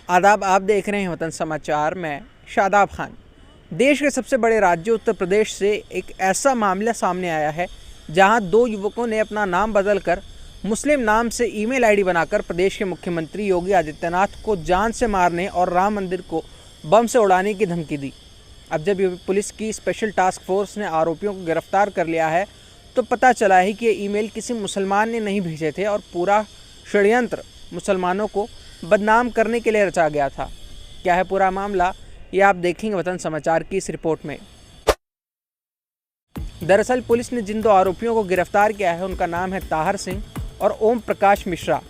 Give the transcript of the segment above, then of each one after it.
आदाब, आप देख रहे हैं वतन समाचार। मैं शादाब खान। देश के सबसे बड़े राज्य उत्तर प्रदेश से एक ऐसा मामला सामने आया है जहां दो युवकों ने अपना नाम बदलकर मुस्लिम नाम से ईमेल आईडी बनाकर प्रदेश के मुख्यमंत्री योगी आदित्यनाथ को जान से मारने और राम मंदिर को बम से उड़ाने की धमकी दी। अब जब पुलिस की स्पेशल टास्क फोर्स ने आरोपियों को गिरफ्तार कर लिया है तो पता चला है कि ये ईमेल किसी मुसलमान ने नहीं भेजे थे और पूरा षड्यंत्र मुसलमानों को बदनाम करने के लिए रचा गया था। क्या है पूरा मामला, ये आप देखेंगे वतन समाचार की इस रिपोर्ट में। दरअसल पुलिस ने जिन दो आरोपियों को गिरफ्तार किया है उनका नाम है ताहर सिंह और ओम प्रकाश मिश्रा।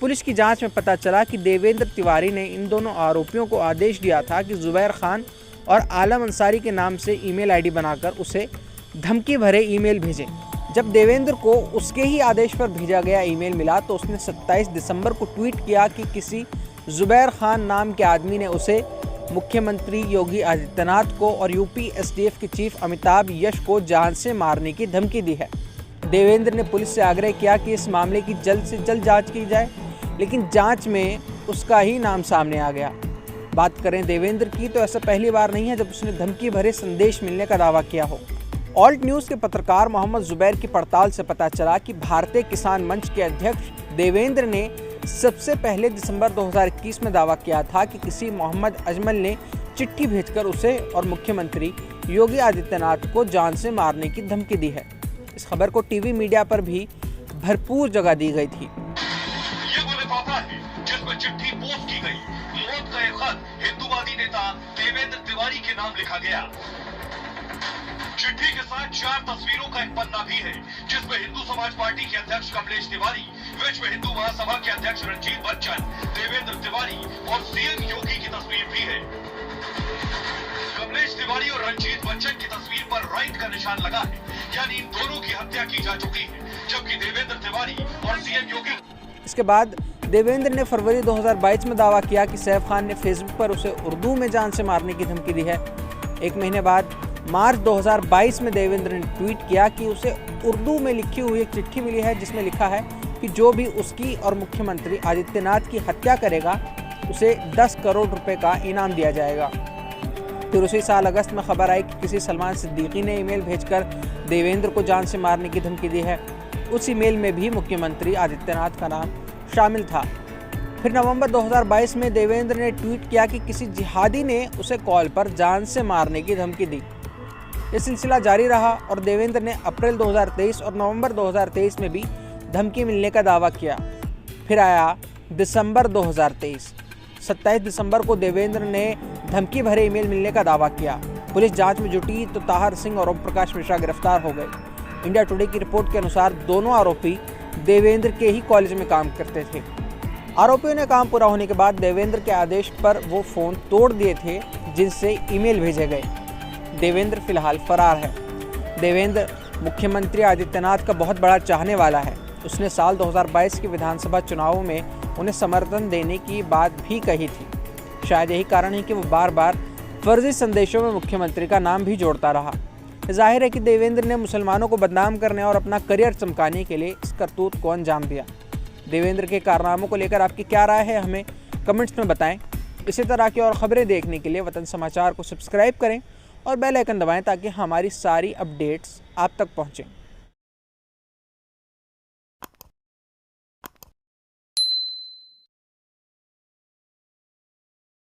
पुलिस की जांच में पता चला कि देवेंद्र तिवारी ने इन दोनों आरोपियों को आदेश दिया था कि जुबैर खान और आलम अंसारी के नाम से ईमेल आईडी बनाकर उसे धमकी भरे ईमेल भेजें। जब देवेंद्र को उसके ही आदेश पर भेजा गया ईमेल मिला तो उसने 27 दिसंबर को ट्वीट किया कि किसी जुबैर खान नाम के आदमी ने उसे मुख्यमंत्री योगी आदित्यनाथ को और यूपी एसटीएफ के चीफ अमिताभ यश को जान से मारने की धमकी दी है। देवेंद्र ने पुलिस से आग्रह किया कि इस मामले की जल्द से जल्द जांच की जाए, लेकिन जांच में उसका ही नाम सामने आ गया। बात करें देवेंद्र की तो ऐसा पहली बार नहीं है जब उसने धमकी भरे संदेश मिलने का दावा किया हो। ऑल्ट न्यूज़ के पत्रकार मोहम्मद जुबैर की पड़ताल से पता चला कि भारतीय किसान मंच के अध्यक्ष देवेंद्र ने सबसे पहले दिसंबर 2021 में दावा किया था कि किसी मोहम्मद अजमल ने चिट्ठी भेजकर उसे और मुख्यमंत्री योगी आदित्यनाथ को जान से मारने की धमकी दी है। इस खबर को टीवी मीडिया पर भी भरपूर जगह दी गई थी। ये वो लिफाफा है जिसमें चिट्ठी पोस्ट की गई। मौत का एक खत हिंदूवादी नेता देवेंद्र तिवारी के नाम लिखा गया। चिट्ठी के साथ 4 तस्वीरों का एक पन्ना भी है जिसमें हिंदू समाज पार्टी के अध्यक्ष कमलेश तिवारी, विश्व हिंदू महासभा के अध्यक्ष रंजीत बच्चन, देवेंद्र तिवारी और सीएम योगी की तस्वीर भी है। कमलेश तिवारी और रंजीत बच्चन की तस्वीर पर राइट का निशान लगा है, यानी इन दोनों की हत्या की जा चुकी है, जबकि देवेंद्र तिवारी और सीएम योगी। इसके बाद देवेंद्र ने फरवरी 2022 में दावा किया कि सैफ खान ने फेसबुक पर उसे उर्दू में जान से मारने की धमकी दी है। एक महीने बाद मार्च 2022 में देवेंद्र ने ट्वीट किया कि उसे उर्दू में लिखी हुई एक चिट्ठी मिली है जिसमें लिखा है कि जो भी उसकी और मुख्यमंत्री आदित्यनाथ की हत्या करेगा उसे 10 करोड़ रुपए का इनाम दिया जाएगा। फिर उसी साल अगस्त में खबर आई कि किसी सलमान सिद्दीकी ने ईमेल भेजकर देवेंद्र को जान से मारने की धमकी दी है। उस ईमेल में भी मुख्यमंत्री आदित्यनाथ का नाम शामिल था। फिर नवंबर 2022 में देवेंद्र ने ट्वीट किया कि किसी जिहादी ने उसे कॉल पर जान से मारने की धमकी दी। ये सिलसिला जारी रहा और देवेंद्र ने अप्रैल 2023 और नवंबर 2023 में भी धमकी मिलने का दावा किया। फिर आया दिसंबर 2023। 27 दिसंबर को देवेंद्र ने धमकी भरे ईमेल मिलने का दावा किया। पुलिस जांच में जुटी तो ताहर सिंह और ओम प्रकाश मिश्रा गिरफ्तार हो गए। इंडिया टुडे की रिपोर्ट के अनुसार दोनों आरोपी देवेंद्र के ही कॉलेज में काम करते थे। आरोपियों ने काम पूरा होने के बाद देवेंद्र के आदेश पर वो फ़ोन तोड़ दिए थे जिनसे ईमेल भेजे गए। देवेंद्र फिलहाल फरार है। देवेंद्र मुख्यमंत्री आदित्यनाथ का बहुत बड़ा चाहने वाला है। उसने साल 2022 के विधानसभा चुनावों में उन्हें समर्थन देने की बात भी कही थी। शायद यही कारण है कि वो बार बार फर्जी संदेशों में मुख्यमंत्री का नाम भी जोड़ता रहा। जाहिर है कि देवेंद्र ने मुसलमानों को बदनाम करने और अपना करियर चमकाने के लिए इस करतूत को अंजाम दिया। देवेंद्र के कारनामों को लेकर आपकी क्या राय है, हमें कमेंट्स में बताएं। इसी तरह की और ख़बरें देखने के लिए वतन समाचार को सब्सक्राइब करें और बेल आइकन दबाएं ताकि हमारी सारी अपडेट्स आप तक पहुँचें।